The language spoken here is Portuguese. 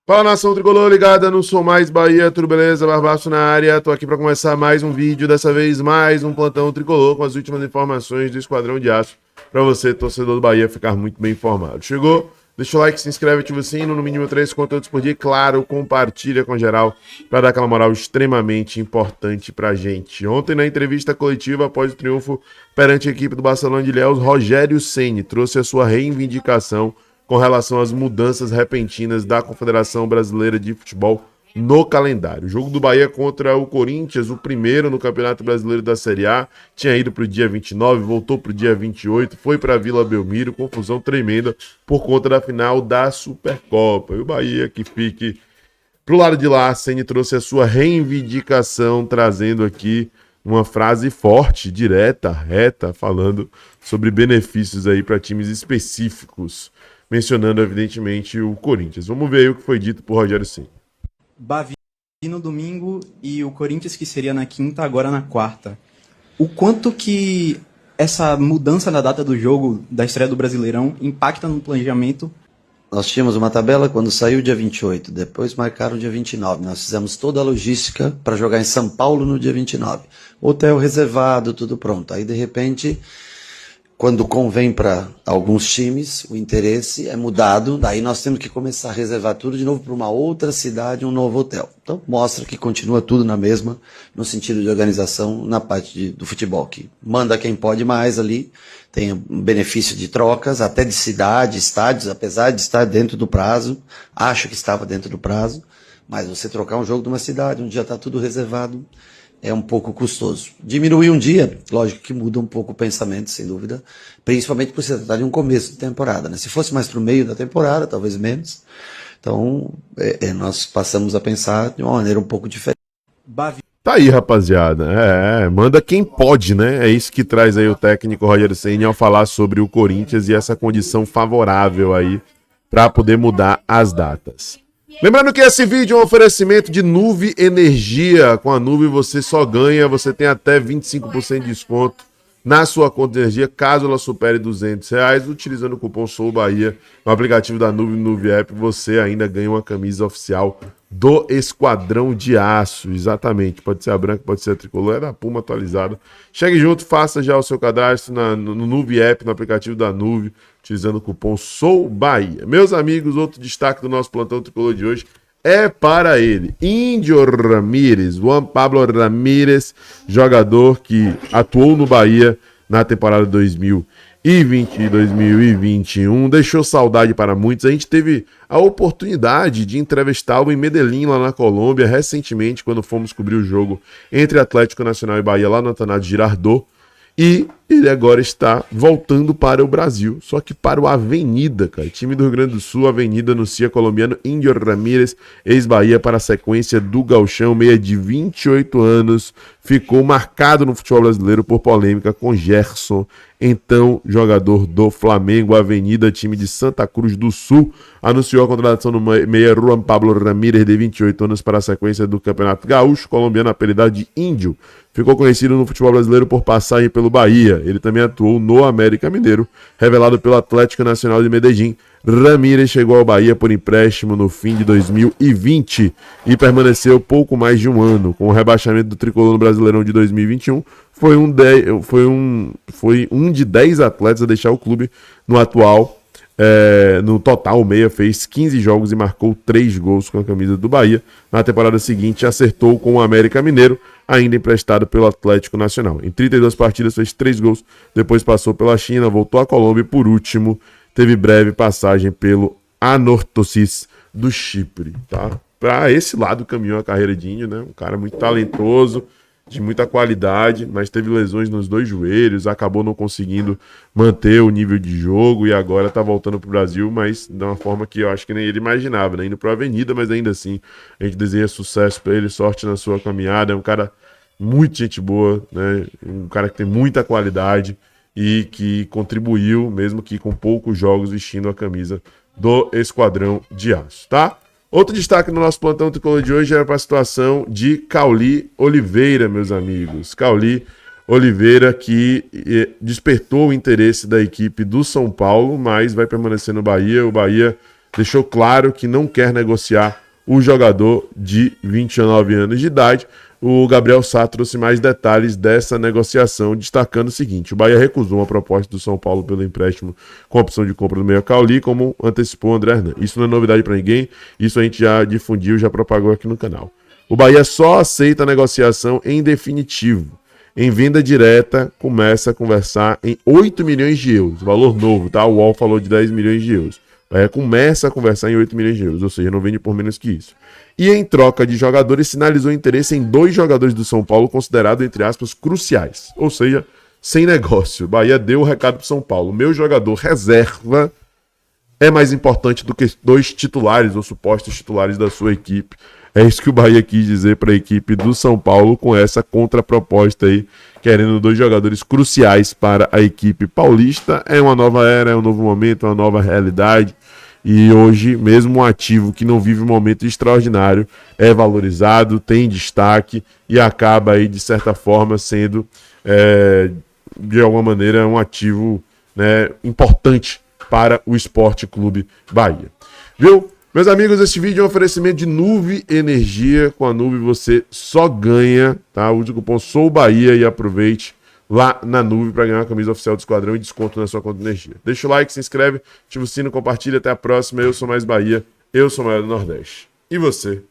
Fala, nação tricolor ligada no Sou Mais Bahia, tudo beleza? Barbaço na área, tô aqui para começar mais um vídeo, dessa vez mais um plantão tricolor com as últimas informações do Esquadrão de Aço, para você, torcedor do Bahia, ficar muito bem informado. Chegou? Deixa o like, se inscreve, ativa o sino, no mínimo 3 conteúdos por dia, claro, compartilha com geral, para dar aquela moral extremamente importante pra gente. Ontem, na entrevista coletiva, após o triunfo perante a equipe do Barcelona de Ilhéus, Rogério Ceni trouxe a sua reivindicação com relação às mudanças repentinas da Confederação Brasileira de Futebol no calendário. O jogo do Bahia contra o Corinthians, o primeiro no Campeonato Brasileiro da Série A, tinha ido para o dia 29, voltou para o dia 28, foi para a Vila Belmiro, confusão tremenda por conta da final da Supercopa. E o Bahia que fique pro lado de lá, Ceni trouxe a sua reivindicação, trazendo aqui uma frase forte, direta, reta, falando sobre benefícios aí para times específicos, mencionando, evidentemente, o Corinthians. Vamos ver aí o que foi dito por Rogério Ceni. Bavi no domingo e o Corinthians, que seria na quinta, agora na quarta. O quanto que essa mudança na data do jogo, da estreia do Brasileirão, impacta no planejamento? Nós tínhamos uma tabela quando saiu dia 28, depois marcaram o dia 29. Nós fizemos toda a logística para jogar em São Paulo no dia 29. Hotel reservado, tudo pronto. Aí, de repente, quando convém para alguns times, o interesse é mudado, daí nós temos que começar a reservar tudo de novo para uma outra cidade, um novo hotel. Então mostra que continua tudo na mesma, no sentido de organização, na parte do futebol, que manda quem pode mais ali, tem um benefício de trocas, até de cidade, estádios, apesar de estar dentro do prazo, acho que estava dentro do prazo, mas você trocar um jogo de uma cidade, onde já está tudo reservado, é um pouco custoso. Diminuir um dia, lógico que muda um pouco o pensamento, sem dúvida, principalmente por se tratar de um começo de temporada, né? Se fosse mais para o meio da temporada, talvez menos. Então, nós passamos a pensar de uma maneira um pouco diferente. Tá aí, rapaziada. Manda quem pode, né? É isso que traz aí o técnico Rogério Ceni ao falar sobre o Corinthians e essa condição favorável aí para poder mudar as datas. Lembrando que esse vídeo é um oferecimento de Nuve Energia. Com a Nuve você só ganha, você tem até 25% de desconto na sua conta de energia, caso ela supere R$200. Utilizando o cupom SOUBAHIA no aplicativo da Nuve, Nuve App, você ainda ganha uma camisa oficial do Esquadrão de Aço. Exatamente, pode ser a branca, pode ser a tricolor, é da Puma atualizada. Chegue junto, faça já o seu cadastro no Nuve App, no aplicativo da Nuve, utilizando o cupom SOUBAHIA. Meus amigos, outro destaque do nosso plantão tricolor de hoje é para ele, Índio Ramírez, Juan Pablo Ramírez, jogador que atuou no Bahia na temporada 2020 e 2021, deixou saudade para muitos. A gente teve a oportunidade de entrevistá-lo em Medellín, lá na Colômbia, recentemente, quando fomos cobrir o jogo entre Atlético Nacional e Bahia, lá no Atanásio Girardot. E ele agora está voltando para o Brasil, só que para o Avenida, cara. Time do Rio Grande do Sul, Avenida anuncia colombiano Índio Ramírez, ex-Bahia, para a sequência do Gauchão. Meia de 28 anos, ficou marcado no futebol brasileiro por polêmica com Gerson, então jogador do Flamengo. Avenida, time de Santa Cruz do Sul, anunciou a contratação do meia Juan Pablo Ramírez, de 28 anos, para a sequência do Campeonato Gaúcho, colombiano, apelidado de Índio. Ficou conhecido no futebol brasileiro por passagem pelo Bahia. Ele também atuou no América Mineiro, revelado pelo Atlético Nacional de Medellín. Ramírez chegou ao Bahia por empréstimo no fim de 2020 e permaneceu pouco mais de um ano. Com o rebaixamento do tricolor no Brasileirão de 2021, foi um de 10 atletas a deixar o clube. No total, o meia fez 15 jogos e marcou 3 gols com a camisa do Bahia. Na temporada seguinte, acertou com o América Mineiro, ainda emprestado pelo Atlético Nacional. Em 32 partidas, fez 3 gols, depois passou pela China, voltou à Colômbia e, por último, teve breve passagem pelo Anorthosis do Chipre. Tá? Para esse lado caminhou a carreira de Índio, né? Um cara muito talentoso, de muita qualidade, mas teve lesões nos 2 joelhos, acabou não conseguindo manter o nível de jogo e agora tá voltando pro Brasil, mas de uma forma que eu acho que nem ele imaginava, né? Indo pra Avenida, mas ainda assim a gente deseja sucesso para ele, sorte na sua caminhada. É um cara muito gente boa, né? Um cara que tem muita qualidade e que contribuiu, mesmo que com poucos jogos, vestindo a camisa do Esquadrão de Aço, tá? Outro destaque no nosso plantão tricolor de hoje era para a situação de Cauli Oliveira, meus amigos. Cauli Oliveira, que despertou o interesse da equipe do São Paulo, mas vai permanecer no Bahia. O Bahia deixou claro que não quer negociar o jogador de 29 anos de idade. O Gabriel Sá trouxe mais detalhes dessa negociação, destacando o seguinte: o Bahia recusou uma proposta do São Paulo pelo empréstimo com opção de compra do meio Cauli, como antecipou o André Hernan. Isso não é novidade para ninguém, isso a gente já difundiu, já propagou aqui no canal. O Bahia só aceita a negociação em definitivo. Em venda direta, começa a conversar em 8 milhões de euros, valor novo, tá? O UOL falou de 10 milhões de euros. O Bahia começa a conversar em 8 milhões de euros, ou seja, não vende por menos que isso. E em troca de jogadores, sinalizou interesse em 2 jogadores do São Paulo considerados, entre aspas, cruciais. Ou seja, sem negócio. O Bahia deu o recado para o São Paulo: meu jogador reserva é mais importante do que 2 titulares ou supostos titulares da sua equipe. É isso que o Bahia quis dizer para a equipe do São Paulo com essa contraproposta aí, querendo 2 jogadores cruciais para a equipe paulista. É uma nova era, é um novo momento, é uma nova realidade. E hoje, mesmo um ativo que não vive um momento extraordinário, é valorizado, tem destaque e acaba aí, de certa forma, sendo, de alguma maneira, um ativo, né, importante para o Sport Clube Bahia. Viu? Meus amigos, esse vídeo é um oferecimento de Nuve Energia. Com a Nuve você só ganha, tá? Use o cupom SOUBAHIA e aproveite lá na Nuve para ganhar a camisa oficial do Esquadrão e desconto na sua conta de energia. Deixa o like, se inscreve, ativa o sino, compartilha. Até a próxima. Eu sou Mais Bahia, eu sou o maior do Nordeste. E você?